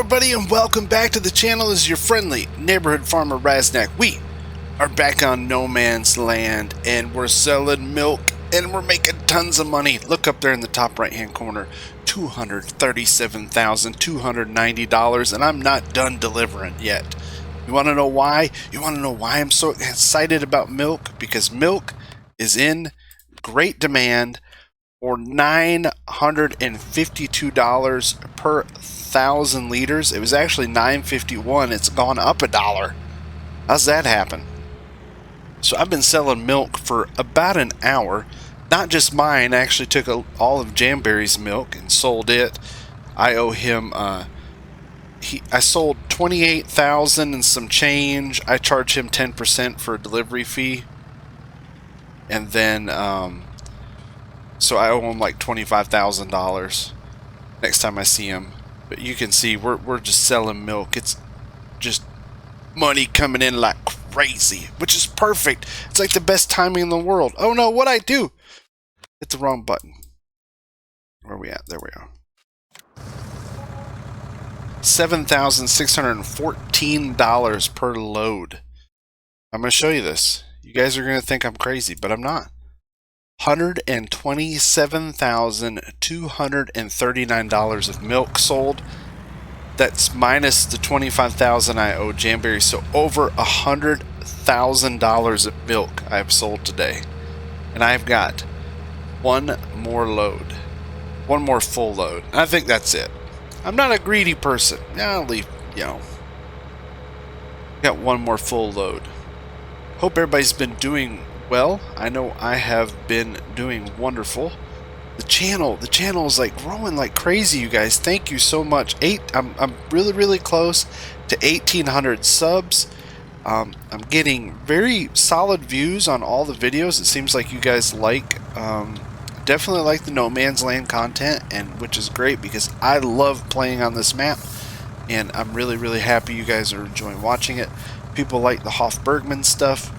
everybody, and welcome back to the channel. This is your friendly neighborhood farmer Raznac. We are back on no man's land and we're selling milk and we're making tons of money. Look up there in the top right hand corner, $237,290, and I'm not done delivering yet. You want to know why? You want to know why I'm so excited about milk? Because milk is in great demand for $952 per 1,000 liters. It was actually $9.51. It's gone up $1. How's that happen? So I've been selling milk for about an hour. Not just mine. I actually took all of Jamberry's milk and sold it. I owe him. I sold 28,000 and some change. I charge him 10% for a delivery fee, and then so I owe him like $25,000 next time I see him. But you can see we're just selling milk. It's just money coming in like crazy, which is perfect. It's like the best timing in the world. Oh no, what'd I do? Hit the wrong button. Where are we at? There we are. $7,614 per load. I'm going to show you this. You guys are going to think I'm crazy, but I'm not. $127,239 of milk sold. That's minus the $25,000 I owe Jamberry. So over $100,000 of milk I've sold today. And I've got one more load. One more full load. I think that's it. I'm not a greedy person. I'll leave, got one more full load. Hope everybody's been doing well. I know I have been doing wonderful. The channel is like growing like crazy, you guys. Thank you so much. I'm really close to 1,800 subs. I'm getting very solid views on all the videos. It seems like you guys definitely like the No Man's Land content, and which is great because I love playing on this map, and I'm really happy you guys are enjoying watching it. People like the Hoff-Bergman stuff.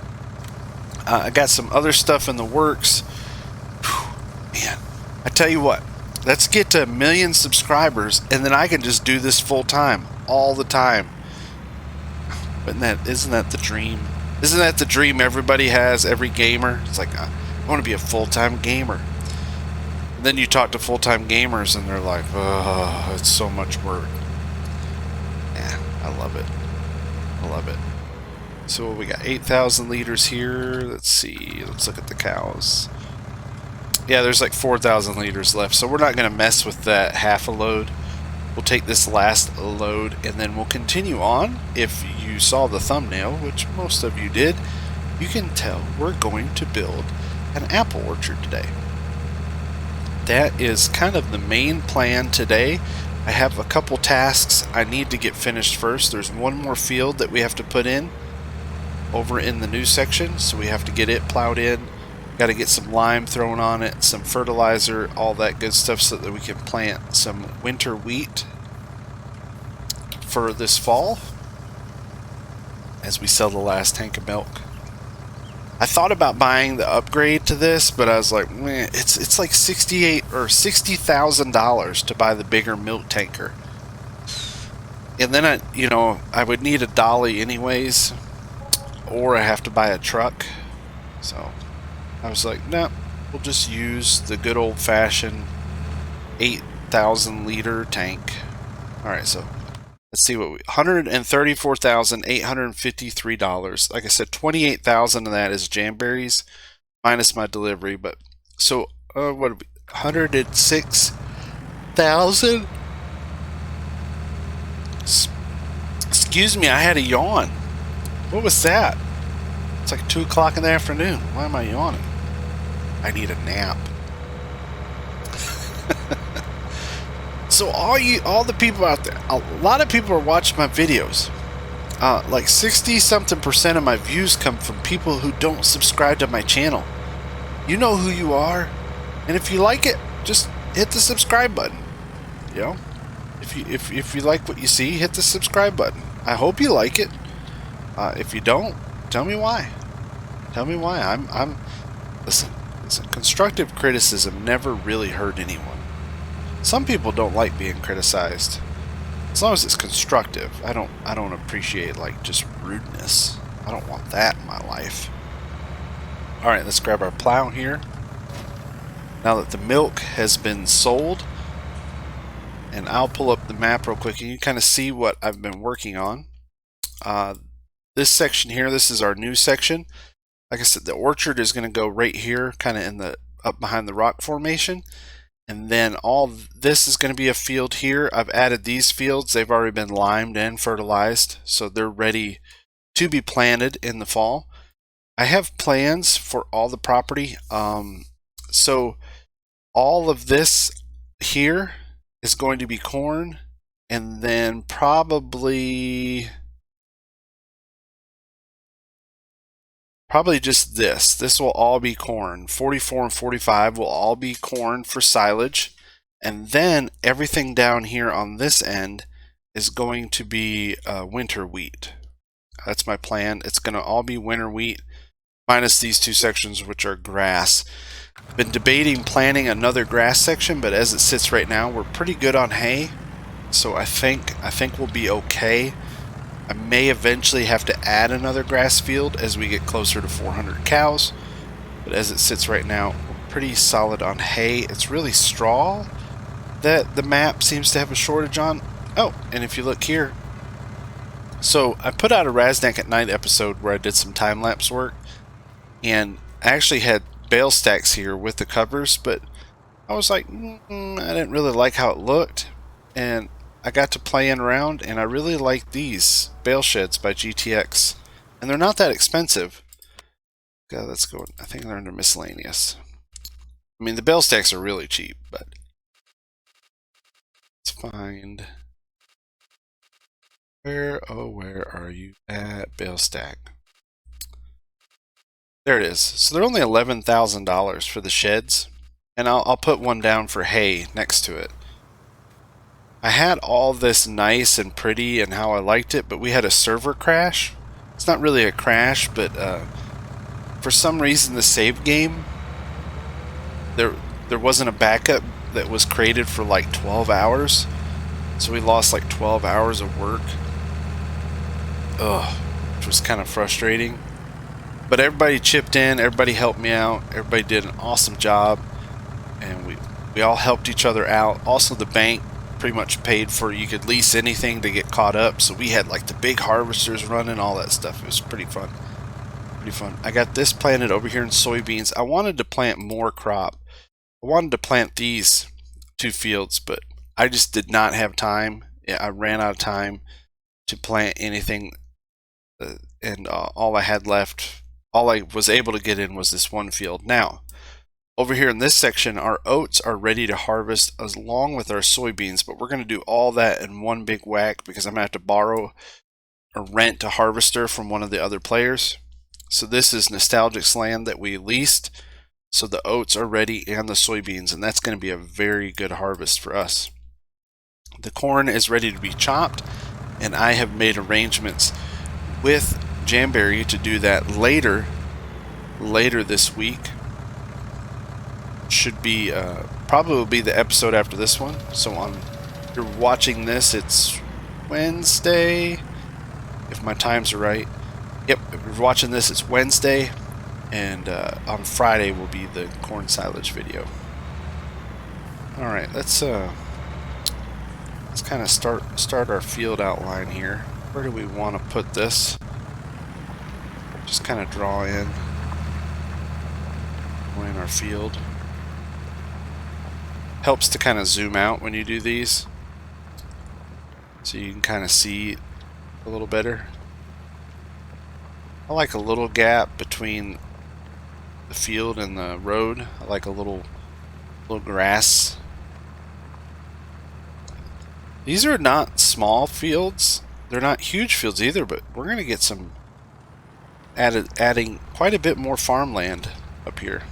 I got some other stuff in the works. Whew, man, I tell you what, let's get to 1 million subscribers, and then I can just do this full time, all the time. But isn't that the dream? Isn't that the dream everybody has, every gamer? It's like, I want to be a full-time gamer. And then you talk to full-time gamers, and they're like, oh, it's so much work. Yeah, I love it. I love it. So we got 8,000 liters here. Let's see. Let's look at the cows. Yeah, there's like 4,000 liters left. So we're not going to mess with that half a load. We'll take this last load and then we'll continue on. If you saw the thumbnail, which most of you did, you can tell we're going to build an apple orchard today. That is kind of the main plan today. I have a couple tasks I need to get finished first. There's one more field that we have to put in over in the new section, so we have to get it plowed in. Got to get some lime thrown on it, some fertilizer, all that good stuff, so that we can plant some winter wheat for this fall as we sell the last tank of milk. I thought about buying the upgrade to this, but I was like, meh, it's like $68,000 or $60,000 to buy the bigger milk tanker, and then I would need a dolly anyways, or I have to buy a truck. So I was like, no, we'll just use the good old-fashioned 8,000 liter tank. Alright, so let's see what $134,853. Like I said, 28,000 of that is Jamberry's minus my delivery. But so what are we, 106,000? Excuse me, I had a yawn. What was that? It's like 2 o'clock in the afternoon. Why am I yawning? I need a nap. So all the people out there, a lot of people are watching my videos. Like 60-something% of my views come from people who don't subscribe to my channel. You know who you are, and if you like it, just hit the subscribe button. If you like what you see, hit the subscribe button. I hope you like it. If you don't, tell me why. Tell me why. Listen, constructive criticism never really hurt anyone. Some people don't like being criticized. As long as it's constructive. I don't appreciate like just rudeness. I don't want that in my life. Alright, let's grab our plow here. Now that the milk has been sold, and I'll pull up the map real quick and you kind of see what I've been working on. This section here, this is our new section. Like I said, the orchard is going to go right here, kind of in the up behind the rock formation. And then all this is going to be a field here. I've added these fields. They've already been limed and fertilized, so they're ready to be planted in the fall. I have plans for all the property. So all of this here is going to be corn, and then probably just this. This will all be corn. 44 and 45 will all be corn for silage. And then everything down here on this end is going to be winter wheat. That's my plan. It's going to all be winter wheat, minus these two sections, which are grass. I've been debating planting another grass section, but as it sits right now, we're pretty good on hay. So I think we'll be okay. I may eventually have to add another grass field as we get closer to 400 cows. But as it sits right now, we're pretty solid on hay. It's really straw that the map seems to have a shortage on. Oh, and if you look here. So I put out a Raznac at Night episode where I did some time-lapse work. And I actually had bale stacks here with the covers, but I was like, I didn't really like how it looked. And I got to playing around, and I really like these bale sheds by GTX, and they're not that expensive. Okay, let's go. I think they're under miscellaneous. I mean, the bale stacks are really cheap, but let's find where are you at? Bale stack. There it is. So they're only $11,000 for the sheds, and I'll put one down for hay next to it. I had all this nice and pretty and how I liked it, but we had a server crash. It's not really a crash, but for some reason the save game, there wasn't a backup that was created for like 12 hours. So we lost like 12 hours of work. Ugh, which was kind of frustrating. But everybody chipped in, everybody helped me out, everybody did an awesome job, and we all helped each other out. Also, the bank pretty much paid for, you could lease anything to get caught up, so we had like the big harvesters running, all that stuff. It was pretty fun. I got this planted over here in soybeans. I wanted to plant more crop. I wanted to plant these two fields, but I just did not have time. I ran out of time to plant anything, and all I had left, all I was able to get in was this one field. Now, over here in this section, our oats are ready to harvest along with our soybeans, but we're going to do all that in one big whack because I'm going to have to borrow or rent a harvester from one of the other players. So this is Nostalgic's land that we leased. So the oats are ready and the soybeans, and that's going to be a very good harvest for us. The corn is ready to be chopped, and I have made arrangements with Jamberry to do that later this week. Should be probably the episode after this one. So if you're watching this, it's Wednesday, if my times are right. Yep, if you're watching this, it's Wednesday, and on Friday will be the corn silage video. All right, let's kind of start our field outline here. Where do we want to put this? Just kind of draw in our field. Helps to kind of zoom out when you do these, so you can kind of see a little better. I like a little gap between the field and the road. I like a little grass. These are not small fields. They're not huge fields either, but we're going to get some adding quite a bit more farmland up here.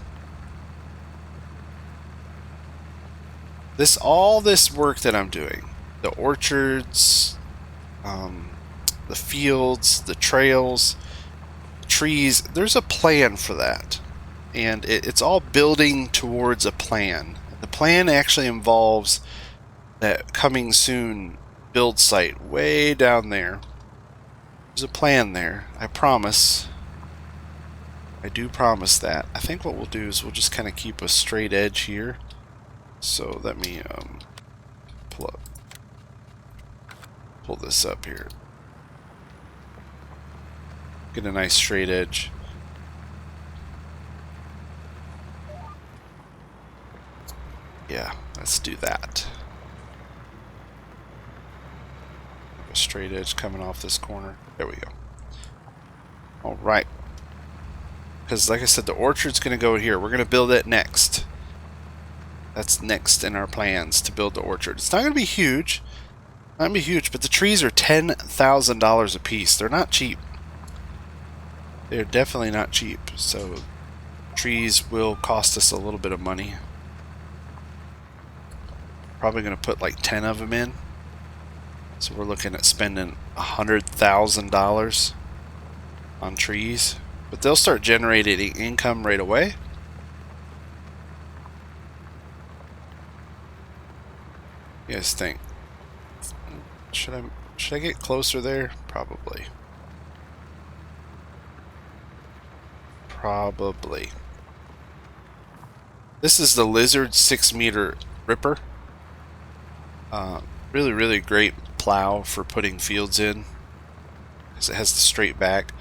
All this work that I'm doing, the orchards, the fields, the trails, trees, there's a plan for that. And it's all building towards a plan. The plan actually involves that coming soon build site way down there. There's a plan there. I promise. I do promise that. I think what we'll do is we'll just kind of keep a straight edge here. So let me pull this up here. Get a nice straight edge. Yeah, let's do that. A straight edge coming off this corner. There we go. Alright. Because like I said, the orchard's going to go here. We're going to build it next. That's next in our plans, to build the orchard. It's not going to be huge. Not going to be huge, but the trees are $10,000 a piece. They're not cheap. They're definitely not cheap. So trees will cost us a little bit of money. Probably going to put like 10 of them in. So we're looking at spending $100,000 on trees. But they'll start generating income right away. You guys think? Should I get closer there? Probably. Probably. This is the Lizard 6-meter ripper. Really, really great plow for putting fields in, because it has the straight back.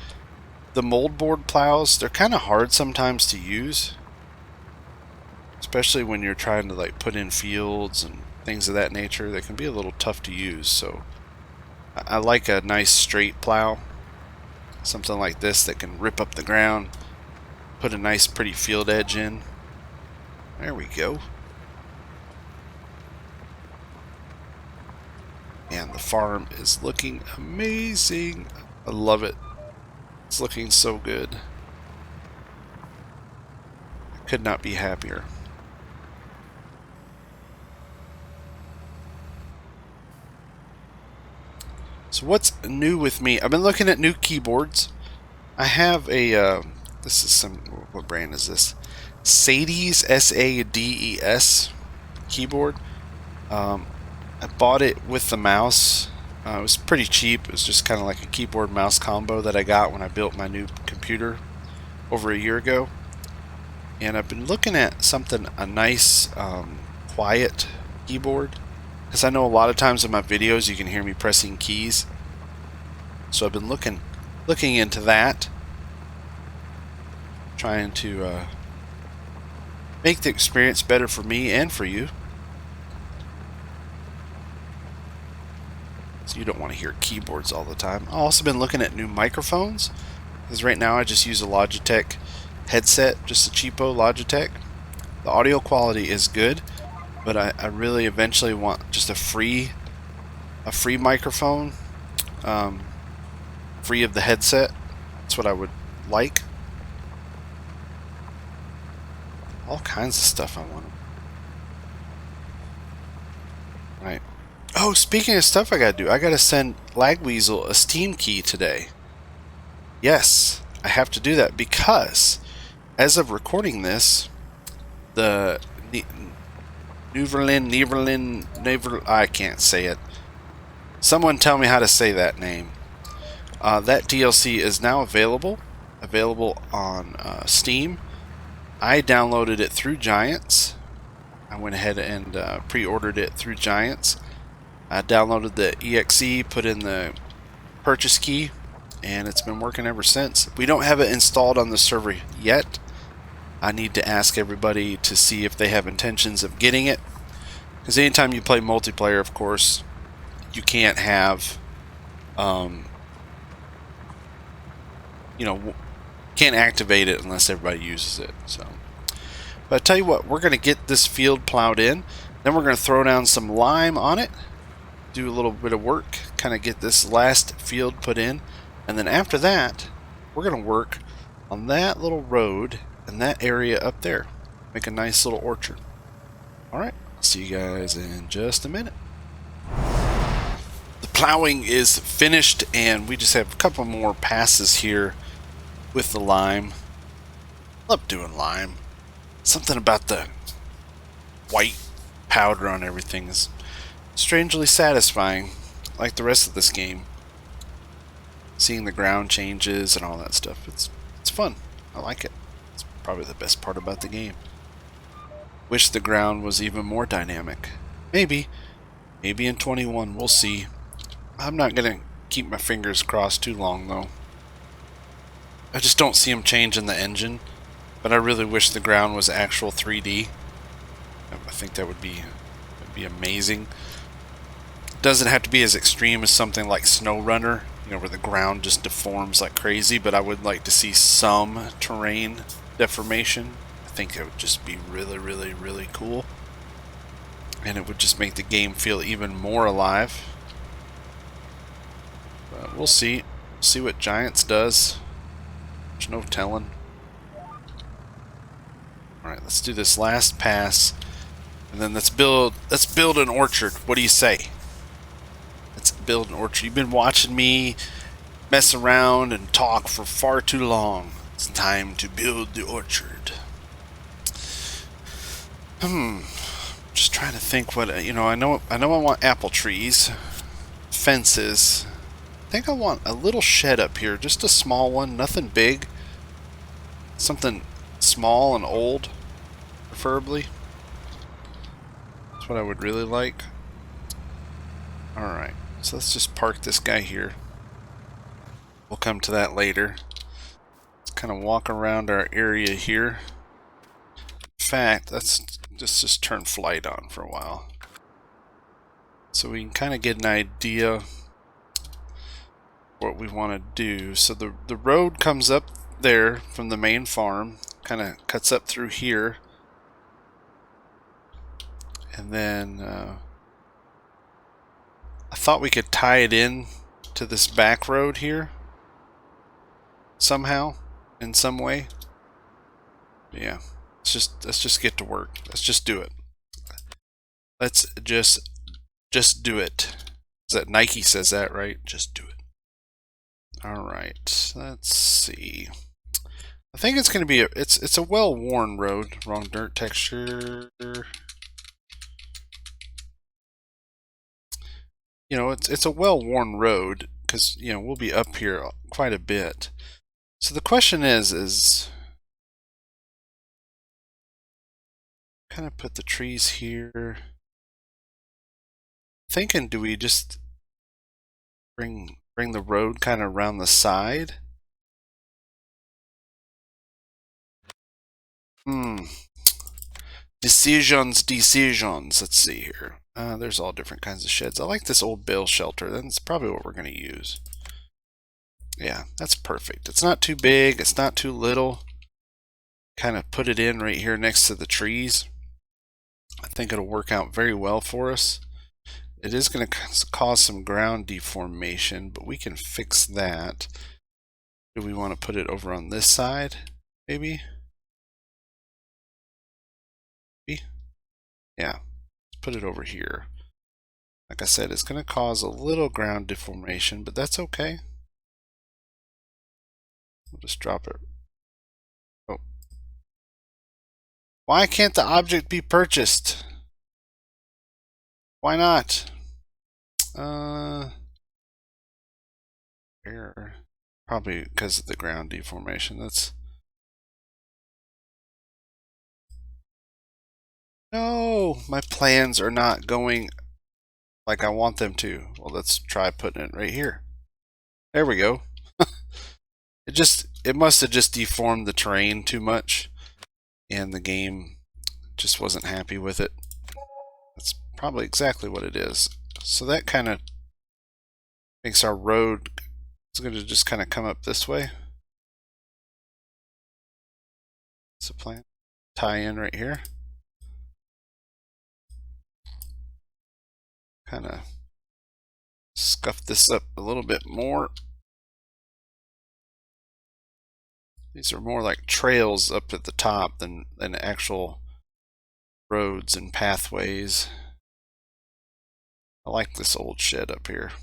The moldboard plows, they're kind of hard sometimes to use, especially when you're trying to like put in fields and things of that nature. They can be a little tough to use. So I like a nice straight plow, something like this that can rip up the ground, put a nice pretty field edge in. There we go. And the farm is looking amazing. I love it. It's looking so good. I could not be happier. So what's new with me? I've been looking at new keyboards. I have a this is some, what brand is this? Sades, S-A-D-E-S keyboard. I bought it with the mouse. It was pretty cheap. It was just kind of like a keyboard mouse combo that I got when I built my new computer over a year ago. And I've been looking at something, a nice quiet keyboard, because I know a lot of times in my videos you can hear me pressing keys. So I've been looking into that, trying to make the experience better for me and for you. So you don't want to hear keyboards all the time. I've also been looking at new microphones, because right now I just use a Logitech headset, just a cheapo Logitech. The audio quality is good, but I really eventually want just a free microphone, free of the headset. That's what I would like. All kinds of stuff I want. Right. Oh, speaking of stuff I gotta do, I gotta send Lagweasel a Steam key today. Yes, I have to do that because, as of recording this, the I can't say it. Someone tell me how to say that name. That DLC is now available on Steam. I downloaded it through Giants. I went ahead and pre-ordered it through Giants. I downloaded the exe, put in the purchase key, and it's been working ever since. We don't have it installed on the server yet. I need to ask everybody to see if they have intentions of getting it, because anytime you play multiplayer, of course, you can't have can't activate it unless everybody uses it. So, but I tell you what, we're going to get this field plowed in, then we're going to throw down some lime on it, do a little bit of work, kind of get this last field put in, and then after that we're going to work on that little road and that area up there, make a nice little orchard. Alright, see you guys in just a minute. The plowing is finished and we just have a couple more passes here with the lime. Love doing lime. Something about the white powder on everything is strangely satisfying. like the rest of this game. Seeing the ground changes and all that stuff. It's fun. I like it. It's probably the best part about the game. Wish the ground was even more dynamic. Maybe. Maybe in 21. We'll see. I'm not going to keep my fingers crossed too long, though. I just don't see them changing the engine. But I really wish the ground was actual 3D. I think that would be amazing. It doesn't have to be as extreme as something like SnowRunner, you know, where the ground just deforms like crazy, but I would like to see some terrain deformation. I think it would just be really, really, really cool. And it would just make the game feel even more alive. But we'll see. See what Giants does. There's no telling. Alright, let's do this last pass. And then let's build an orchard. What do you say? Let's build an orchard. You've been watching me mess around and talk for far too long. It's time to build the orchard. Just trying to think what, you know, I know I want apple trees, fences. I think I want a little shed up here, just a small one, nothing big. Something small and old, preferably. That's what I would really like. Alright, so let's just park this guy here. We'll come to that later. Let's kind of walk around our area here. In fact, let's just turn flight on for a while. So we can kind of get an idea what we want to do. So the road comes up there from the main farm, kind of cuts up through here. And then I thought we could tie it in to this back road here somehow, in some way. But yeah, let's just get to work. Let's just do it. Let's just do it. Is that Nike says that, right? Just do it. All right. Let's see. I think it's going to be it's a well-worn road. Wrong dirt texture. You know, it's a well-worn road because, you know, we'll be up here quite a bit. So the question is kind of put the trees here. Thinking, do we just bring the road kind of around the side? Decisions. Let's see here. There's all different kinds of sheds. I like this old bale shelter. That's probably what we're going to use. Yeah, that's perfect. It's not too big. It's not too little. Kind of put it in right here next to the trees. I think it'll work out very well for us. It is going to cause some ground deformation, but we can fix that. Do we want to put it over on this side, maybe? Yeah, let's put it over here. Like I said, it's going to cause a little ground deformation, but that's okay. We'll just drop it. Oh. Why can't the object be purchased? Why not? Error. Probably because of the ground deformation. That's... No, my plans are not going like I want them to. Well, let's try putting it right here. There we go. It must have just deformed the terrain too much, and the game just wasn't happy with it. That's probably exactly what it is. So that kind of makes our road, it's going to just kind of come up this way. It's a plan. Tie in right here. Kind of scuff this up a little bit more. These are more like trails up at the top than actual roads and pathways. I like this old shed up here.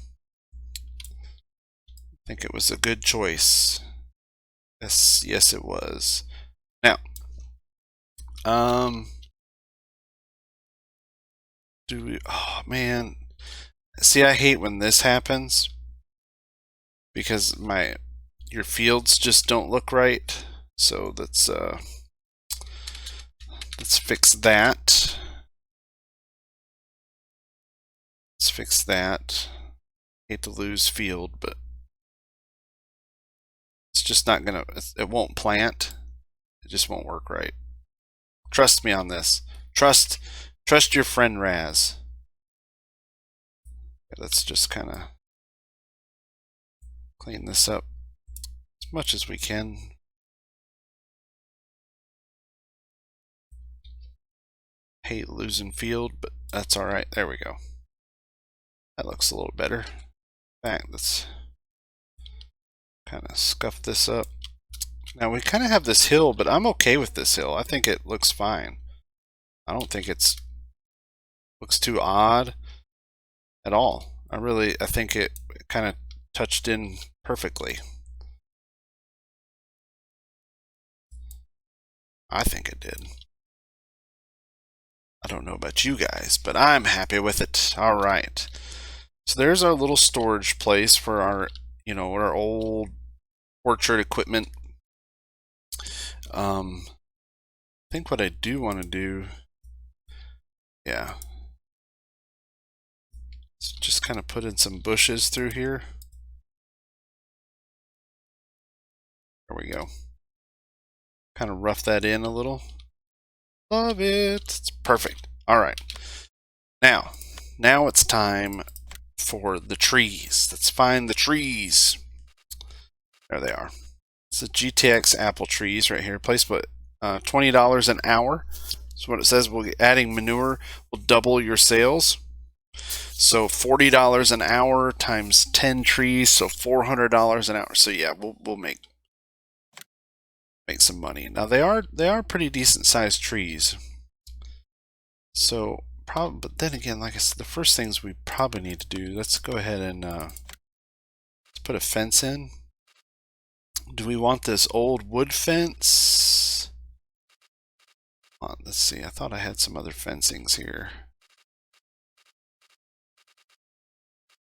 I think it was a good choice. Yes, it was. Now, do we? Oh man, See, I hate when this happens because your fields just don't look right. So let's fix that. Let's fix that. Hate to lose field, but it's just not gonna. It won't plant. It just won't work right. Trust me on this. Trust your friend Raz. Let's just kind of clean this up as much as we can. Hate losing field, but that's all right. There we go. That looks a little better. In fact, let's kind of scuff this up. Now we kind of have this hill, but I'm okay with this hill. I think it looks fine. I don't think it's looks too odd at all. I think it kind of touched in perfectly. I think it did. I don't know about you guys, but I'm happy with it. All right. So there's our little storage place for our, our old orchard equipment. I think what I do want to do, yeah, just kind of put in some bushes through here. There we go. Kind of rough that in a little. Love it. It's perfect. All right. Now it's time for the trees. Let's find the trees. There they are. It's the GTX apple trees right here. Place what? $20 an hour. So what it says, adding manure will double your sales. So $40 an hour times 10 trees, so $400 an hour. So yeah, we'll make some money. Now they are pretty decent sized trees. So probably, but then again, like I said, the first things we probably need to do. Let's go ahead and let's put a fence in. Do we want this old wood fence? Let's see. I thought I had some other fencings here.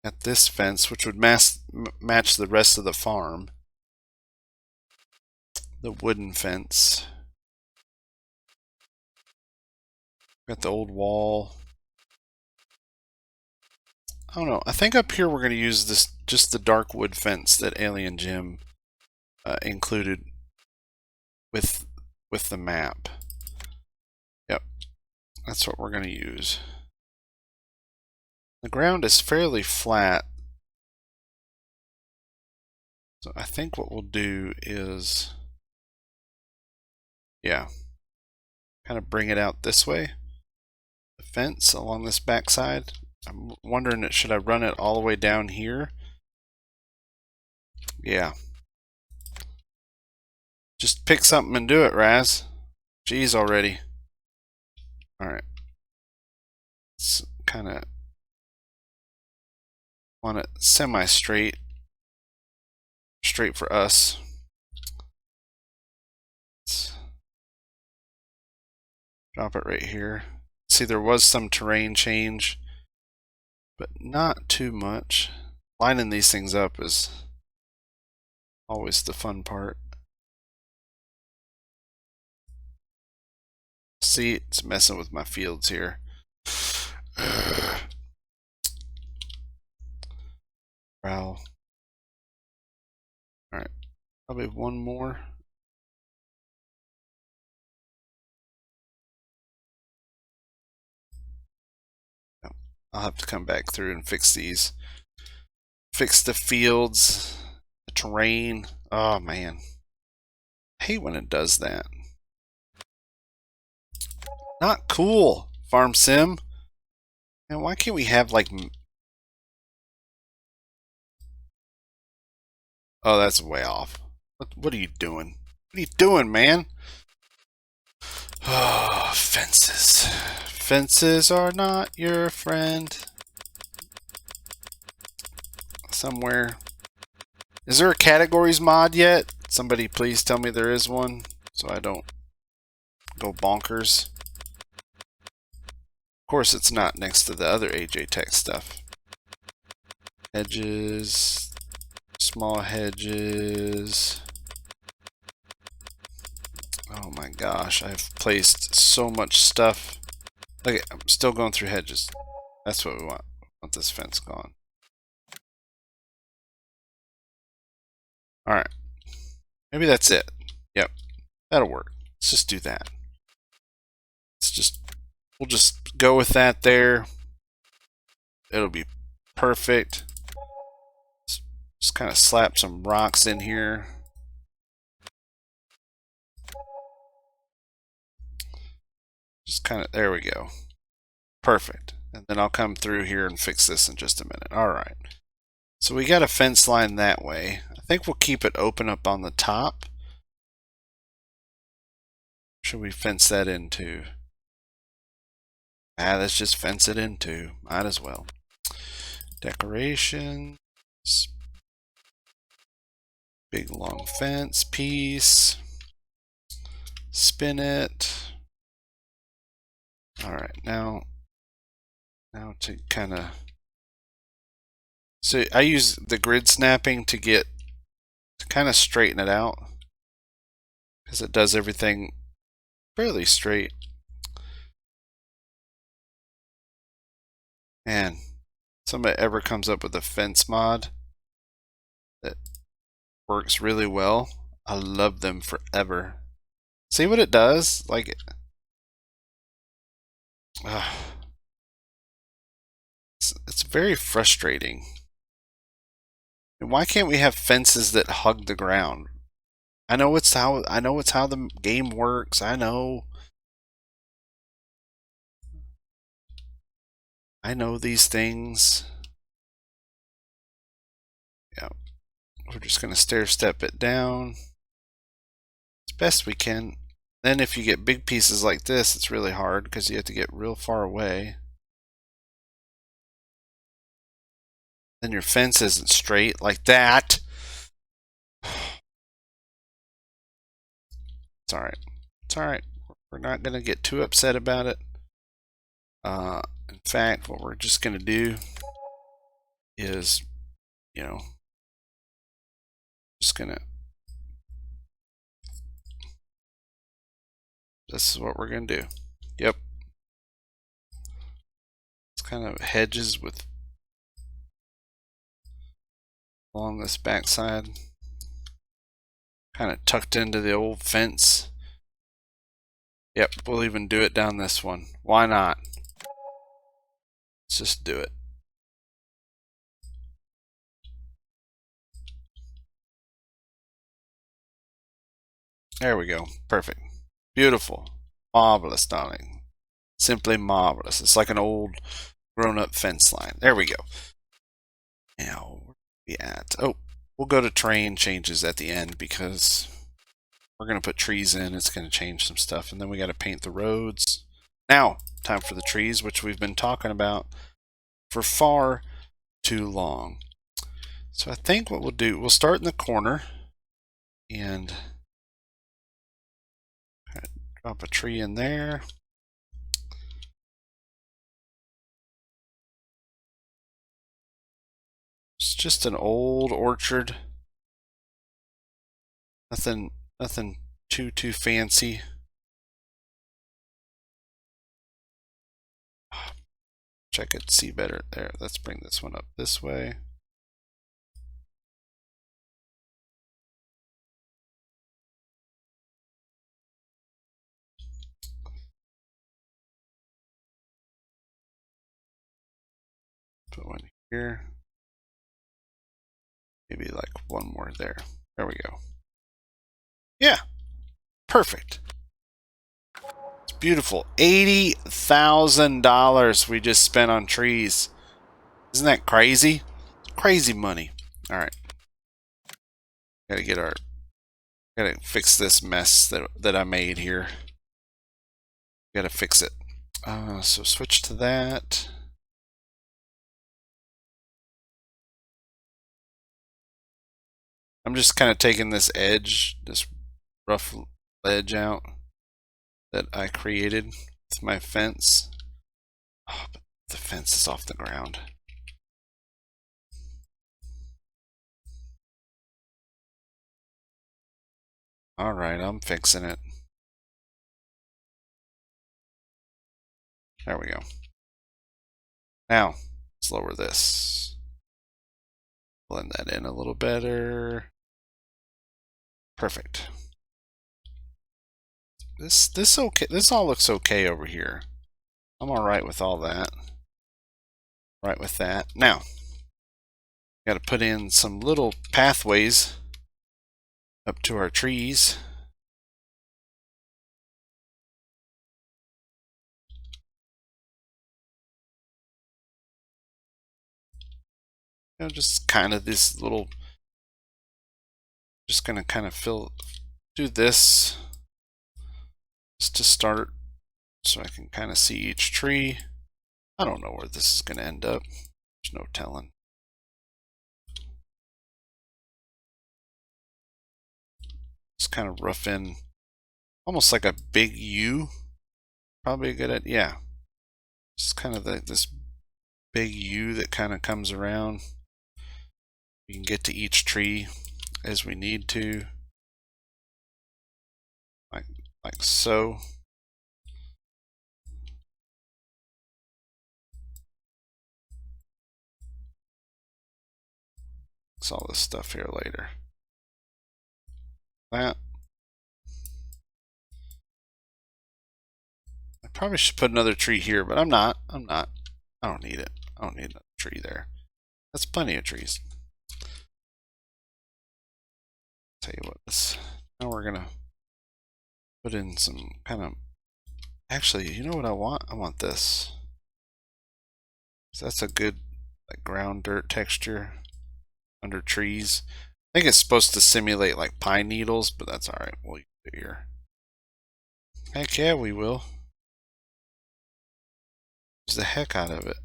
At this fence, which would match the rest of the farm. The wooden fence. Got the old wall. I don't know. I think up here we're going to use just the dark wood fence that Alien Jim included with the map. Yep, that's what we're going to use. The ground is fairly flat, so I think what we'll do is, yeah, kind of bring it out this way. The fence along this backside. I'm wondering, should I run it all the way down here? Yeah. Just pick something and do it, Raz. Jeez already. Alright. It's kind of want it semi-straight. Straight for us. Let's drop it right here. See, there was some terrain change, but not too much. Lining these things up is always the fun part. See, it's messing with my fields here. Wow. Alright, probably one more. I'll have to come back through and fix these. Fix the fields, the terrain. Oh man. I hate when it does that. Not cool, Farm Sim. And why can't we have like... Oh, that's way off. What are you doing? What are you doing, man? Oh, fences. Fences are not your friend. Somewhere. Is there a categories mod yet? Somebody please tell me there is one, so I don't go bonkers. Of course, it's not next to the other AJ Tech stuff. Hedges, small hedges. Oh my gosh, I've placed so much stuff. Look, I'm still going through hedges. That's what we want. We want this fence gone. Alright. Maybe that's it. Yep. That'll work. Let's just do that. We'll just go with that there. It'll be perfect. Just kind of slap some rocks in here. Just kind of, there we go. Perfect. And then I'll come through here and fix this in just a minute. Alright. So we got a fence line that way. I think we'll keep it open up on the top. Should we fence that into? Let's just fence it into. Might as well. Decorations. Big long fence piece. Spin it. Alright, now to kind of... So I use the grid snapping to kind of straighten it out. Because it does everything fairly straight. Man, if somebody ever comes up with a fence mod that works really well, I love them forever. See what it does? Like it. It's very frustrating. And why can't we have fences that hug the ground? I know it's how the game works. I know these things. Yeah. We're just gonna stair step it down as best we can. Then if you get big pieces like this, it's really hard because you have to get real far away. Then your fence isn't straight like that. It's alright. It's alright. We're not going to get too upset about it. In fact, what we're just going to do is, just going to... This is what we're going to do. Yep. It's kind of hedges with along this backside. Kind of tucked into the old fence. Yep, we'll even do it down this one. Why not? Let's just do it. There we go. Perfect. Beautiful. Marvelous, darling. Simply marvelous. It's like an old grown-up fence line. There we go. Now, where are we at? Oh, we'll go to terrain changes at the end because we're going to put trees in. It's going to change some stuff. And then we got to paint the roads. Now, time for the trees, which we've been talking about for far too long. So I think what we'll do, we'll start in the corner and drop a tree in there. It's just an old orchard. Nothing too fancy. Wish I could see better there. Let's bring this one up this way. Put one here. Maybe like one more there. There we go. Yeah, perfect. It's beautiful. $80,000 we just spent on trees. Isn't that crazy? Crazy money. All right. Gotta fix this mess that I made here. Gotta fix it. So switch to that. I'm just kind of taking this edge, this rough ledge out that I created with my fence. Oh, but the fence is off the ground. Alright, I'm fixing it. There we go. Now, let's lower this. Blend that in a little better. Perfect. This okay. This all looks okay over here. I'm alright with all that. Right with that. Now, got to put in some little pathways up to our trees. Just kind of this little, just gonna kind of do this just to start so I can kind of see each tree. I don't know where this is gonna end up. There's no telling. Just kind of rough in almost like a big U. Probably a good idea. Yeah. Just kind of this big U that kind of comes around. We can get to each tree as we need to, like so. Fix all this stuff here later. That. I probably should put another tree here, but I'm not. I don't need it. I don't need another tree there. That's plenty of trees. Tell you what, now we're gonna put in some kind of. Actually, you know what I want? I want this. So that's a good like ground dirt texture under trees. I think it's supposed to simulate like pine needles, but that's all right. We'll use it here. Heck yeah, we will. Use the heck out of it.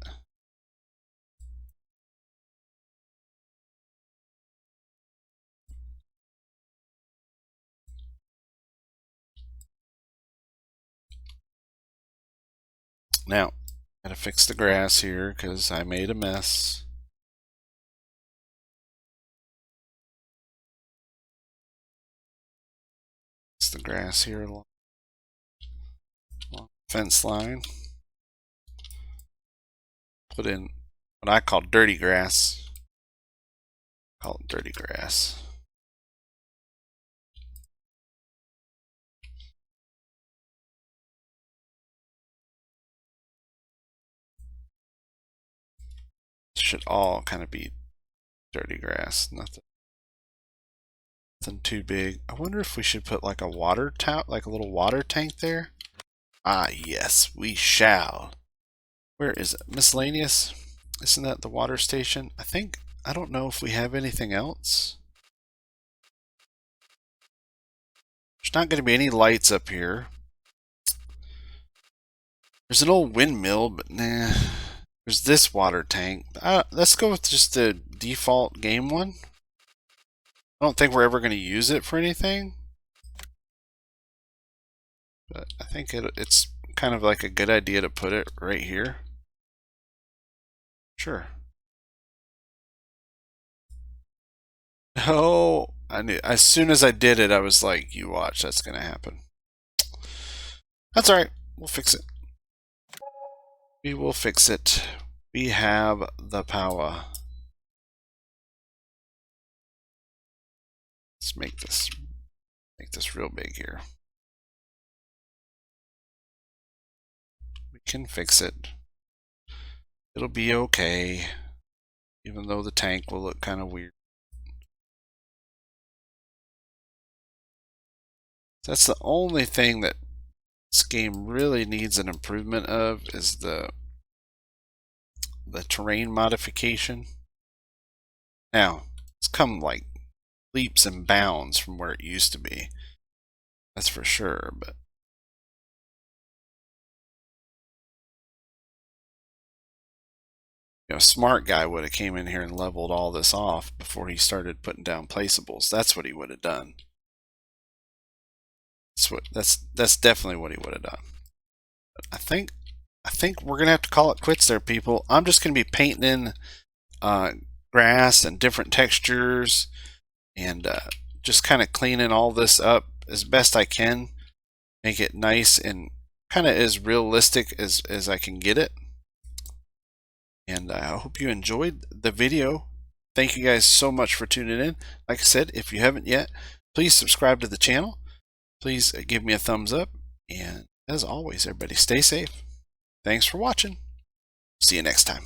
Now, gotta fix the grass here because I made a mess. Fix the grass here along the fence line. Put in what I call dirty grass. Call it dirty grass. Should all kind of be dirty grass. Nothing too big. I wonder if we should put like a water tank, like a little water tank there. Ah, yes, we shall. Where is it? Miscellaneous? Isn't that the water station? I don't know if we have anything else. There's not going to be any lights up here. There's an old windmill, but nah. There's this water tank. Let's go with just the default game one. I don't think we're ever going to use it for anything. But I think it's kind of like a good idea to put it right here. Sure. Oh, I knew. As soon as I did it, I was like, you watch, that's going to happen. That's alright. We'll fix it. We will fix it. We have the power. Let's make this real big here. We can fix it. It'll be okay, even though the tank will look kind of weird. That's the only thing that this game really needs an improvement of is the terrain modification. Now, it's come like leaps and bounds from where it used to be. That's for sure, but a smart guy would have came in here and leveled all this off before he started putting down placeables. That's what he would have done. That's definitely what he would have done. But I think we're gonna have to call it quits there, people. I'm just gonna be painting in grass and different textures and just kind of cleaning all this up as best I can, make it nice and kind of as realistic as I can get it. And I hope you enjoyed the video. Thank you guys so much for tuning in. Like I said, if you haven't yet, please subscribe to the channel. Please give me a thumbs up. And as always, everybody stay safe. Thanks for watching. See you next time.